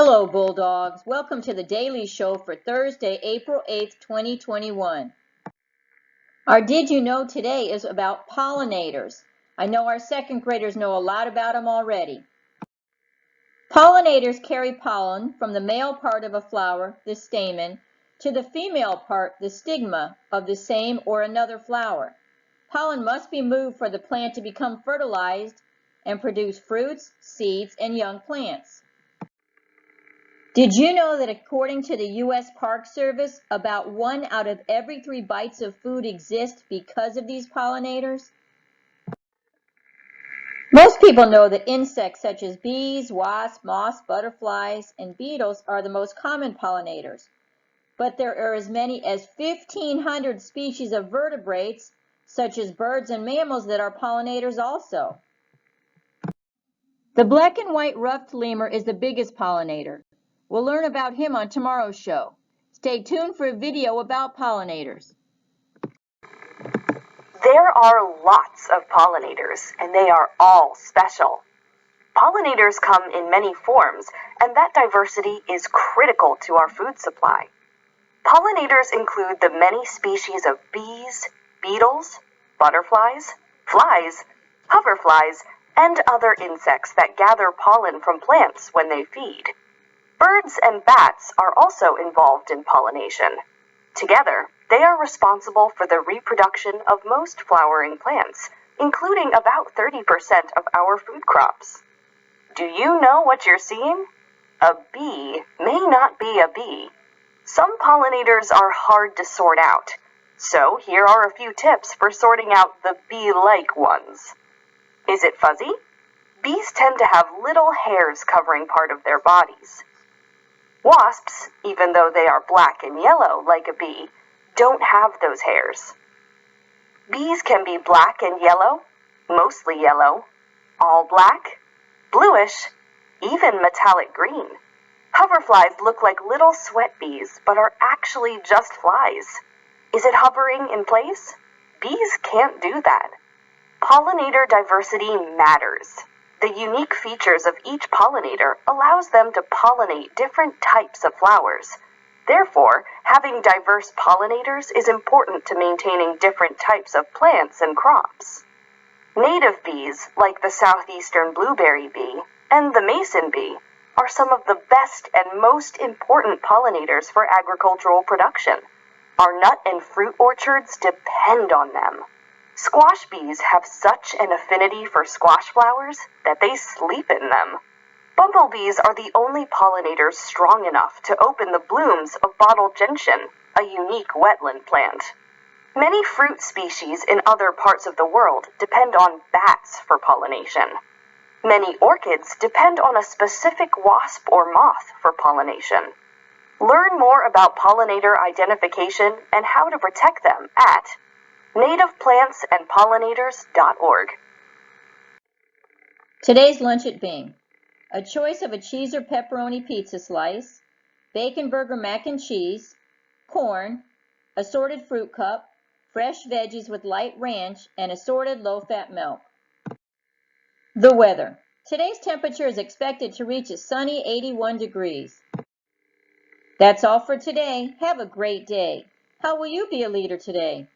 Hello, Bulldogs. Welcome to the Daily Show for Thursday, April 8th, 2021. Our Did You Know today is about pollinators. I know our second graders know a lot about them already. Pollinators carry pollen from the male part of a flower, the stamen, to the female part, the stigma, of the same or another flower. Pollen must be moved for the plant to become fertilized and produce fruits, seeds, and young plants. Did you know that according to the U.S. Park Service, about 1 out of every 3 bites of food exist because of these pollinators? Most people know that insects such as bees, wasps, moths, butterflies, and beetles are the most common pollinators. But there are as many as 1,500 species of vertebrates, such as birds and mammals, that are pollinators also. The black and white ruffed lemur is the biggest pollinator. We'll learn about him on tomorrow's show. Stay tuned for a video about pollinators. There are lots of pollinators, and they are all special. Pollinators come in many forms, and that diversity is critical to our food supply. Pollinators include the many species of bees, beetles, butterflies, flies, hoverflies, and other insects that gather pollen from plants when they feed. Birds and bats are also involved in pollination. Together, they are responsible for the reproduction of most flowering plants, including about 30% of our food crops. Do you know what you're seeing? A bee may not be a bee. Some pollinators are hard to sort out, so here are a few tips for sorting out the bee-like ones. Is it fuzzy? Bees tend to have little hairs covering part of their bodies. Wasps, even though they are black and yellow like a bee, don't have those hairs. Bees can be black and yellow, mostly yellow, all black, bluish, even metallic green. Hoverflies look like little sweat bees, but are actually just flies. Is it hovering in place? Bees can't do that. Pollinator diversity matters. The unique features of each pollinator allows them to pollinate different types of flowers. Therefore, having diverse pollinators is important to maintaining different types of plants and crops. Native bees, like the southeastern blueberry bee and the mason bee, are some of the best and most important pollinators for agricultural production. Our nut and fruit orchards depend on them. Squash bees have such an affinity for squash flowers that they sleep in them. Bumblebees are the only pollinators strong enough to open the blooms of bottle gentian, a unique wetland plant. Many fruit species in other parts of the world depend on bats for pollination. Many orchids depend on a specific wasp or moth for pollination. Learn more about pollinator identification and how to protect them at nativeplantsandpollinators.org. Today's lunch at Bing. A choice of a cheese or pepperoni pizza slice, bacon burger mac and cheese, corn, assorted fruit cup, fresh veggies with light ranch, and assorted low-fat milk. The weather. Today's temperature is expected to reach a sunny 81 degrees. That's all for today. Have a great day. How will you be a leader today?